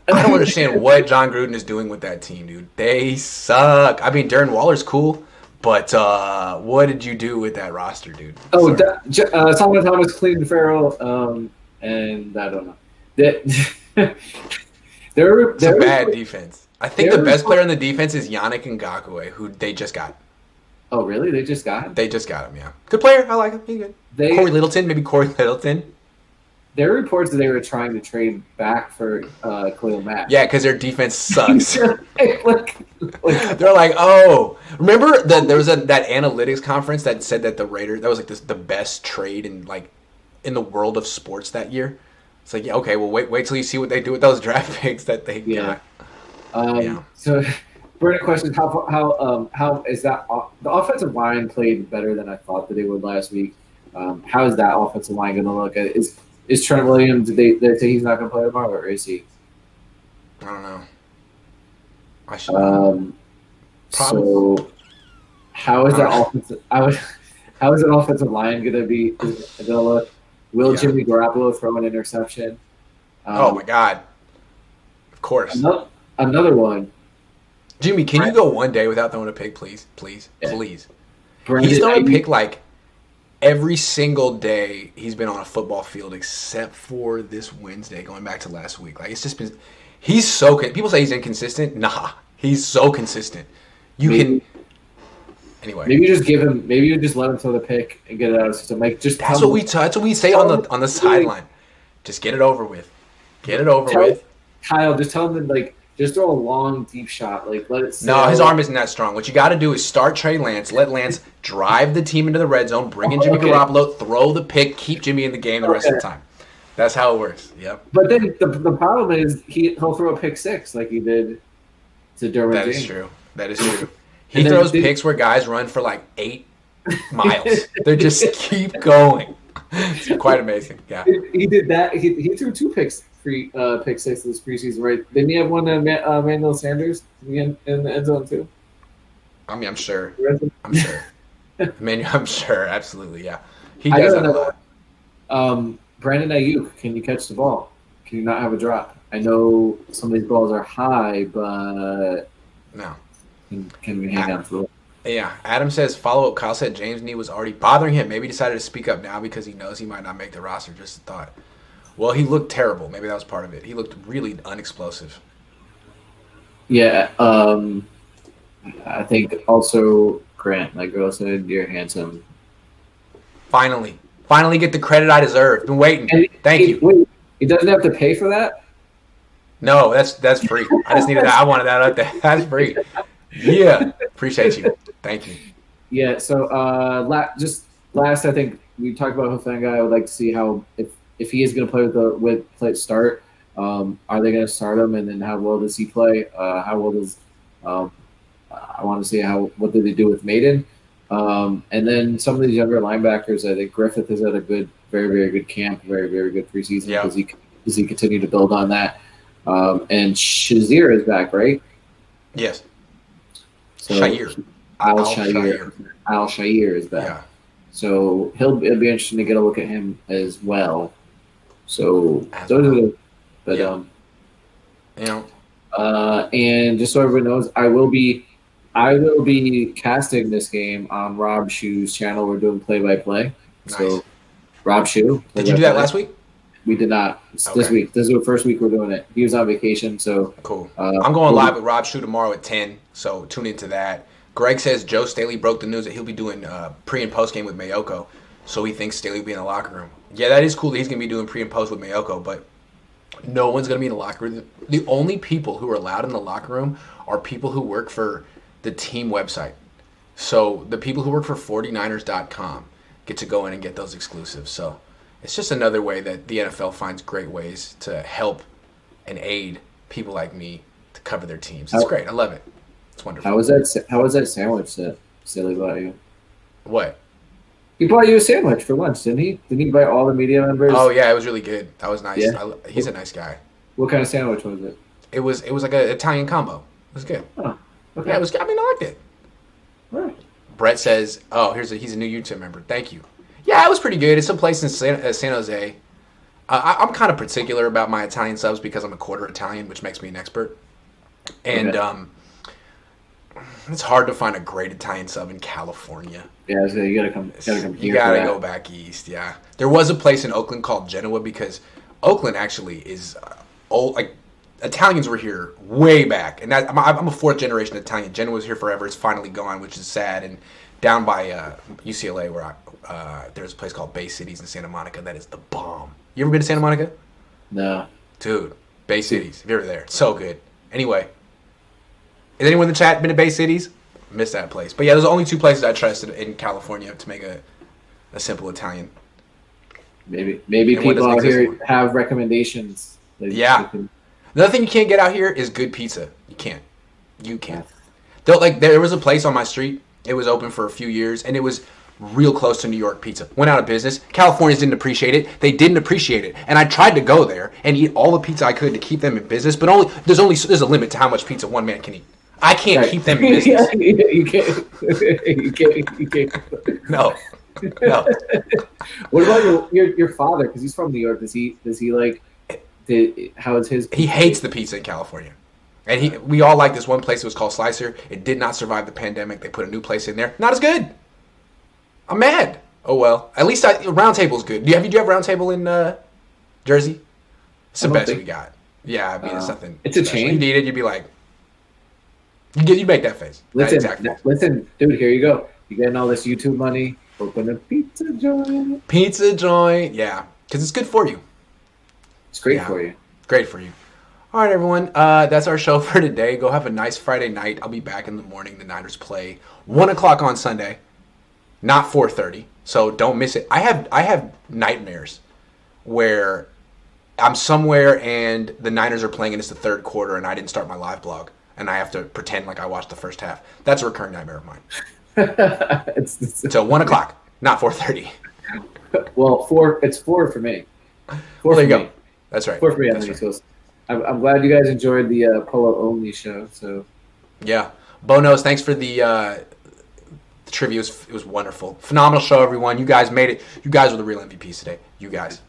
I don't understand what John Gruden is doing with that team, dude. They suck. I mean, Darren Waller's cool, but what did you do with that roster, dude? Solomon Thomas, Cleveland Farrell, and I don't know. That there, It's a there, bad defense. I think the there- best player on the defense is Yannick Ngakoue, who they just got. Oh, really? They just got him. They just got him, yeah. Good player. I like him. He's good. Corey Littleton, maybe Corey Littleton. There are reports that they were trying to trade back for Khalil Mack. Yeah, because their defense sucks. like, They're like, oh, remember that there was that analytics conference that said that the Raiders, that was like the best trade in the world of sports that year. It's like, yeah, okay, well, wait till you see what they do with those draft picks that they got. Yeah. So, Brandon, question: how is that the offensive line played better than I thought that they would last week? How is that offensive line going to look? Is Trent Williams? Did they say he's not going to play tomorrow, or is he? I don't know. I should know. Probably. So, how is that offensive? How is that offensive line going to be? Going to look? Will Jimmy Garoppolo throw an interception? Oh my God! Of course. Another one. Jimmy, can you go one day without throwing a pick, please? Please. Brandon, He's thrown a pick like every single day he's been on a football field except for this Wednesday, going back to last week. Like, it's just been – he's so – people say he's inconsistent. Nah, he's so consistent. Anyway. Maybe you just give him – maybe you just let him throw the pick and get it out of the system. Like, just that's what we say on the sideline. Just get it over with. Get it over with. Kyle, just tell him to, just throw a long, deep shot. Let it sit. No, his arm isn't that strong. What you got to do is start Trey Lance, let Lance drive the team into the red zone, bring in Jimmy Garoppolo, throw the pick, keep Jimmy in the game the rest of the time. That's how it works. Yep. But then the problem is he'll throw a pick six like he did to Derwin That James. is true. That is true. He throws picks where guys run for 8 miles. They just keep going. It's quite amazing. Yeah. He did that. He threw 2 picks. Pick six this preseason, right? Didn't he have one to Emmanuel Sanders in the end zone too? I mean, I'm sure. I'm sure. Absolutely, yeah. He does that a lot. Brandon Ayuk, can you catch the ball? Can you not have a drop? I know some of these balls are high, but no. Can we hang on to it? Yeah. Adam says, follow-up, Kyle said James' knee was already bothering him. Maybe he decided to speak up now because he knows he might not make the roster. Just a thought. Well, he looked terrible. Maybe that was part of it. He looked really unexplosive. Yeah, I think also Grant, like girl said, you're handsome. Finally get the credit I deserve. Been waiting. Thank you. Wait, he doesn't have to pay for that? No, that's free. I just needed that. I wanted that out there. That's free. Yeah, appreciate you. Thank you. Yeah. So last, I think we talked about Hufanga. I would like to see how if he is going to play play start, are they going to start him, and then how well does he play? How well does I want to see what do they do with Maiden, and then some of these younger linebackers. I think Griffith has had a good, very very good camp, very very good preseason. Yeah. Does he continue to build on that? And Shazier is back, right? Yes. So Shair. Al Shair is back. Yeah. So it'll be interesting to get a look at him as well. So those are the, but yeah. And just so everyone knows, I will be casting this game on Rob Shue's channel. We're doing play-by-play. Nice. So Rob Shue. Did you do that last week? We did not. This week. This is the first week we're doing it. He was on vacation, so cool. I'm going live with Rob Shue tomorrow at 10, so tune into that. Greg says Joe Staley broke the news that he'll be doing pre and post game with Mayoko, so he thinks Staley will be in the locker room. Yeah, that is cool that he's going to be doing pre and post with Mayoko, but no one's going to be in the locker room. The only people who are allowed in the locker room are people who work for the team website. So the people who work for 49ers.com get to go in and get those exclusives. So it's just another way that the NFL finds great ways to help and aid people like me to cover their teams. It's great. I love it. It's wonderful. How was that sandwich that Staley bought you? What? He bought you a sandwich for lunch, didn't he? Didn't he buy all the media members? Oh yeah, it was really good. That was nice. Yeah. He's a nice guy. What kind of sandwich was it? It was like an Italian combo. It was good. Oh, okay. Yeah, it was. I mean, I liked it. All right. Brett says, "Oh, he's a new YouTube member. Thank you." Yeah, it was pretty good. It's some place in San Jose. I'm kind of particular about my Italian subs because I'm a quarter Italian, which makes me an expert. And It's hard to find a great Italian sub in California. Yeah, so you gotta come here. You gotta go back east. Yeah, there was a place in Oakland called Genoa because Oakland actually is old. Like Italians were here way back, and I'm a fourth generation Italian. Genoa was here forever. It's finally gone, which is sad. And down by UCLA, where there's a place called Bay Cities in Santa Monica that is the bomb. You ever been to Santa Monica? No, Dude, Bay Cities. If you're ever there, it's so good. Anyway, has anyone in the chat been to Bay Cities? Missed that place. But yeah, there's only two places I trusted in California to make a simple Italian. maybe And what people doesn't out exist here anymore. have recommendations. Yeah. Another thing you can't get out here is good pizza. You can't. You can't. There was a place on my street. It was open for a few years, and it was real close to New York pizza. Went out of business. Californians didn't appreciate it. They didn't appreciate it, and I tried to go there and eat all the pizza I could to keep them in business. But there's a limit to how much pizza one man can eat. I can't keep them in business. You can't. You can't. No. What about your father? Because he's from New York. Does he like? How is his? He hates the pizza in California. And we all like this one place. It was called Slicer. It did not survive the pandemic. They put a new place in there. Not as good. I'm mad. Oh well. At least Round Table's good. Do you have Round Table in Jersey? It's the best we got. Yeah, I mean it's nothing. It's a special. chain. You'd eat it. You'd be like, you make that face. That exact face. Listen, dude. Here you go. You getting all this YouTube money? Open a pizza joint. Pizza joint. Yeah, because it's good for you. It's great for you. Great for you. All right, everyone. That's our show for today. Go have a nice Friday night. I'll be back in the morning. The Niners play 1 o'clock on Sunday, not 4:30. So don't miss it. I have nightmares where I'm somewhere and the Niners are playing and it's the third quarter and I didn't start my live blog and I have to pretend like I watched the first half. That's a recurring nightmare of mine. So 1 o'clock, not 4:30. Well, it's 4 for me. Well, there you go. That's right. 4 for me. That's right. I'm glad you guys enjoyed the Polo only show. So yeah, Bonos, thanks for the trivia. It was wonderful, phenomenal show, everyone. You guys made it. You guys were the real MVPs today. You guys.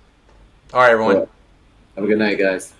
All right, everyone. Have a good night, guys.